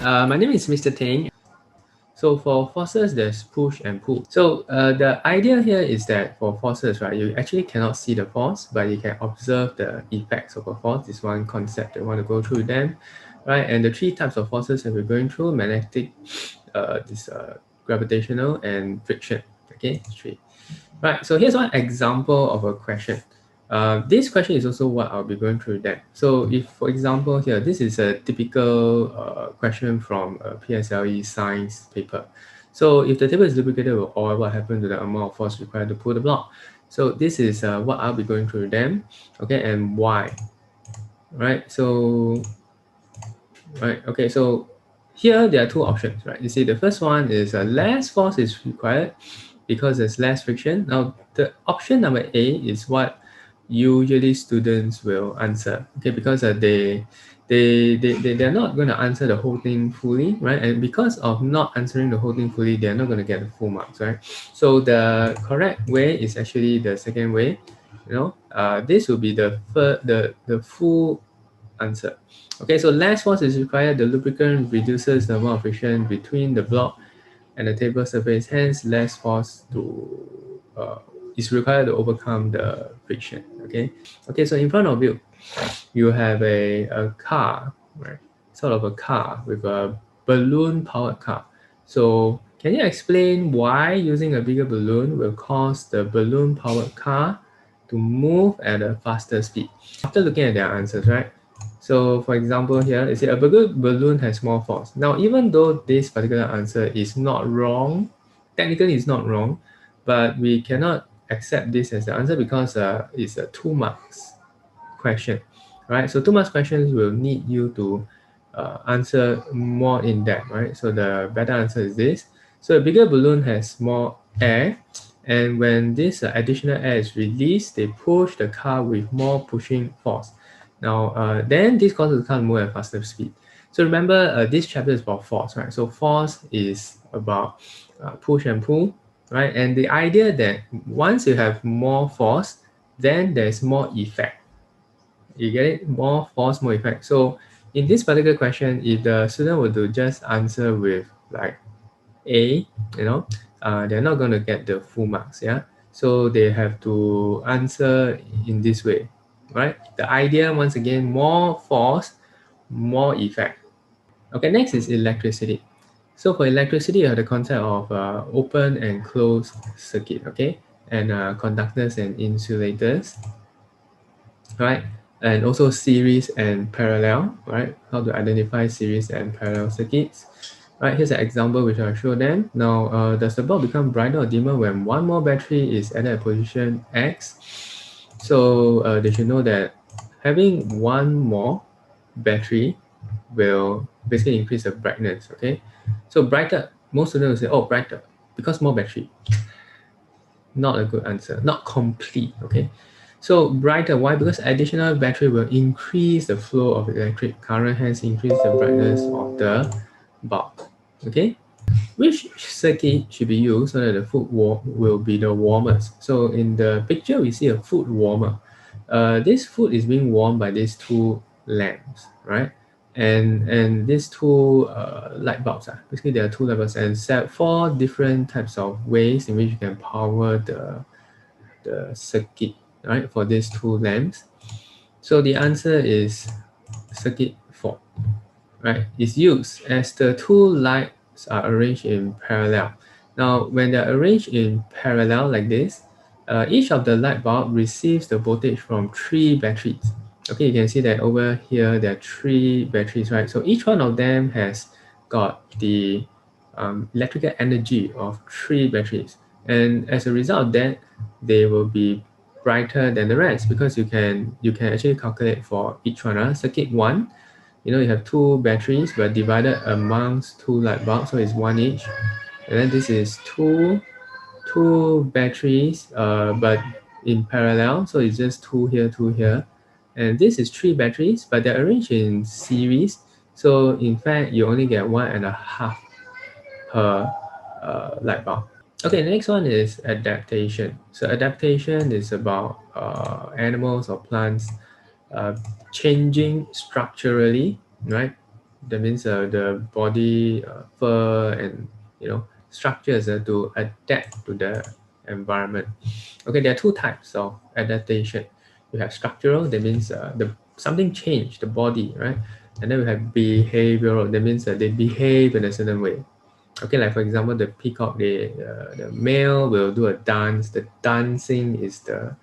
My name is Mr. Teng. So for forces, there's push and pull. So the idea here is that for forces, right, you actually cannot see the force, but you can observe the effects of a force. This one concept that I want to go through then, right? And the three types of forces that we're going through: magnetic, gravitational, and friction. Okay, three. Right. So here's one example of a question. This question is also what I'll be going through that. So if, for example, here, this is a typical question from a PSLE Science paper. So if the table is lubricated with oil, what happens to the amount of force required to pull the block? So this is what I'll be going through them, okay, and why, right? So, right, okay, so here there are two options, right? You see, the first one is less force is required because there's less friction. Now, the option number A is what usually students will answer, okay, because they're not going to answer the whole thing fully, right? And because of not answering the whole thing fully, they're not going to get the full marks, right? So the correct way is actually the second way. This will be the full answer. Okay, so less force is required. The lubricant reduces the amount of friction between the block and the table surface, hence less force is required to overcome the friction. Okay, so in front of you, you have a car, right? Sort of a car with a balloon powered car. So can you explain why using a bigger balloon will cause the balloon powered car to move at a faster speed? After looking at their answers, right? So for example here, it says a bigger balloon has more force. Now, even though this particular answer is not wrong, technically it's not wrong, but we cannot accept this as the answer because it's a 2 marks question, right? So 2 marks questions will need you to answer more in depth, right? So the better answer is this. So a bigger balloon has more air, and when this additional air is released, they push the car with more pushing force. Now, then this causes the car to move at faster speed. So remember, this chapter is about force, right? So force is about push and pull, right? And the idea that once you have more force, then there's more effect. You get it? More force, more effect. So in this particular question, if the student were to just answer with like A, they're not going to get the full marks, yeah? So they have to answer in this way, right? The idea, once again, more force, more effect. Okay, next is electricity. So for electricity, you have the concept of open and closed circuit, okay? And conductors and insulators, right? And also series and parallel, right? How to identify series and parallel circuits. Right, here's an example which I'll show them. Now, does the bulb become brighter or dimmer when one more battery is added at position X? So they should know that having one more battery will basically increase the brightness, okay? So brighter, most students will say, oh, brighter, because more battery. Not a good answer, not complete, okay? So brighter, why? Because additional battery will increase the flow of electric current, hence increase the brightness of the bulb, okay? Which circuit should be used so that the foot will be the warmest? So in the picture, we see a foot warmer. This foot is being warmed by these two lamps, right? And these two light bulbs, basically there are two levels and four different types of ways in which you can power the circuit, right, for these two lamps. So the answer is circuit 4, right? It's used as the two lights are arranged in parallel. Now, when they're arranged in parallel like this, each of the light bulb receives the voltage from 3 batteries. Okay, you can see that over here there are 3 batteries, right? So each one of them has got the electrical energy of 3 batteries, and as a result of that, they will be brighter than the rest because you can actually calculate for each one. Circuit 1, you have 2 batteries but divided amongst 2 light bulbs, so it's 1 each. And then this is two batteries but in parallel, so it's just 2 here, 2 here. And this is 3 batteries but they're arranged in series, so in fact you only get 1.5 per light bulb. Okay, the next one is adaptation. So adaptation is about animals or plants changing structurally, right? That means the body fur and structures to adapt to the environment. Okay, there are two types of adaptation. You have structural, that means the something changed the body, right? And then we have behavioral, that means they behave in a certain way. Okay, like for example, the peacock, the male will do a dance. The dancing is the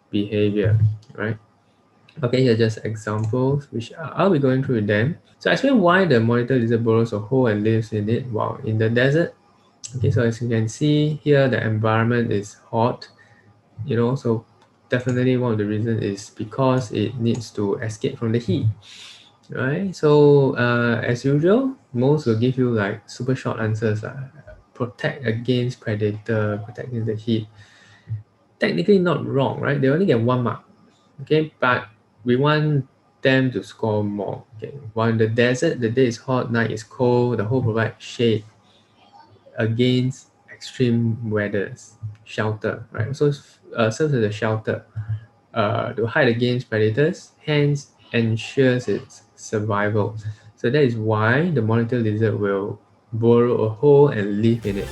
behavior, right? Okay, here are just examples which I'll be going through them. So I explain why the monitor lizard burrows a hole and lives in it while in the desert. Okay, so as you can see here, the environment is hot, so definitely one of the reasons is because it needs to escape from the heat, right? So as usual, most will give you like super short answers. Protect against predator, protect against the heat. Technically not wrong, right? They only get 1 mark. Okay, but we want them to score more. Okay, while in the desert, the day is hot, night is cold, the hole provides shade against extreme weathers, shelter, right? So serves as a shelter to hide against predators, hence ensures its survival. So that is why the monitor lizard will burrow a hole and live in it.